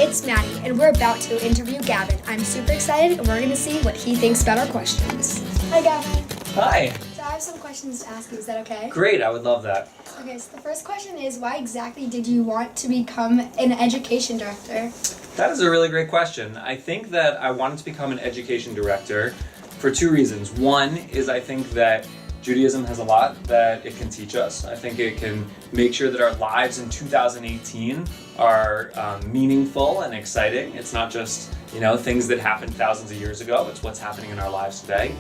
it's Maddie, and we're about to interview Gavin. I'm super excited, and we're going to see what he thinks about our questions. Hi, Gavin. Hi. So I have some questions to ask you. Is that okay? Great, I would love that. Okay, so the first question is, why exactly did you want to become an education director? That is a really great question. I think that I wanted to become an education director for two reasons. One is I think that Judaism has a lot that it can teach us. I think it can make sure that our lives in 2018 are meaningful and exciting. It's not just, things that happened thousands of years ago. It's what's happening in our lives today.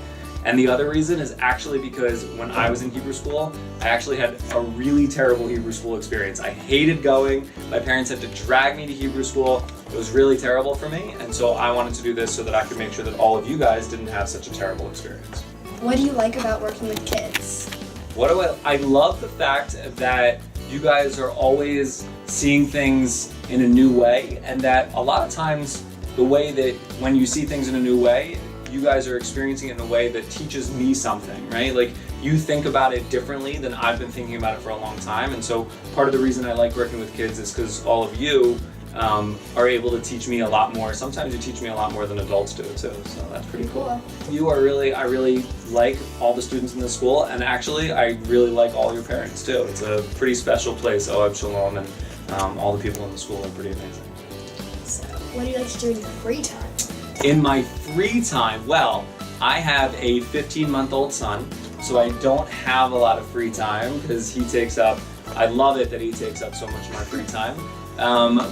And the other reason is actually because when I was in Hebrew school, I actually had a really terrible Hebrew school experience. I hated going. My parents had to drag me to Hebrew school. It was really terrible for me. And so I wanted to do this so that I could make sure that all of you guys didn't have such a terrible experience. What do you like about working with kids? I love the fact that you guys are always seeing things in a new way, and that a lot of times the way that when you see things in a new way, you guys are experiencing it in a way that teaches me something, right? Like, you think about it differently than I've been thinking about it for a long time. And so part of the reason I like working with kids is because all of you are able to teach me a lot more. Sometimes you teach me a lot more than adults do too, so that's pretty cool. I really like all the students in the school, and actually I really like all your parents too. It's a pretty special place, Oab Shalom, and all the people in the school are pretty amazing. So, what do you like to do in your free time? In my free time, well, I have a 15-month-old son, so I don't have a lot of free time because I love it that he takes up so much of my free time.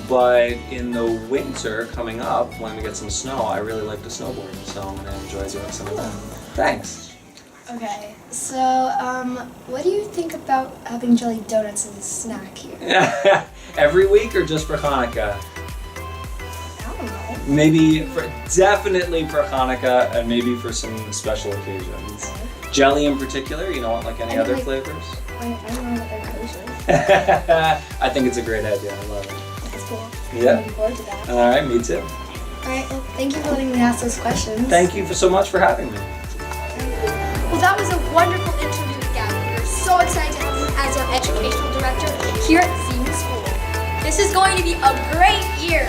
But in the winter coming up, when we get some snow, I really like to snowboard, so I'm going to enjoy doing some of that. Thanks. Okay, so what do you think about having jelly donuts as a snack here? Every week or just for Hanukkah? I don't know. Definitely for Hanukkah, and maybe for some special occasions. Okay. Jelly in particular, you don't want like any other flavors? I don't know that they're kosher. I think it's a great idea. I love it. That's cool. Yeah. I'm looking forward to that. All right, me too. Alright, well, thank you for letting me ask those questions. Thank you so much for having me. Well, that was a wonderful interview with Gavin. We're so excited to have him as our educational director here at ZeMag School. This is going to be a great year.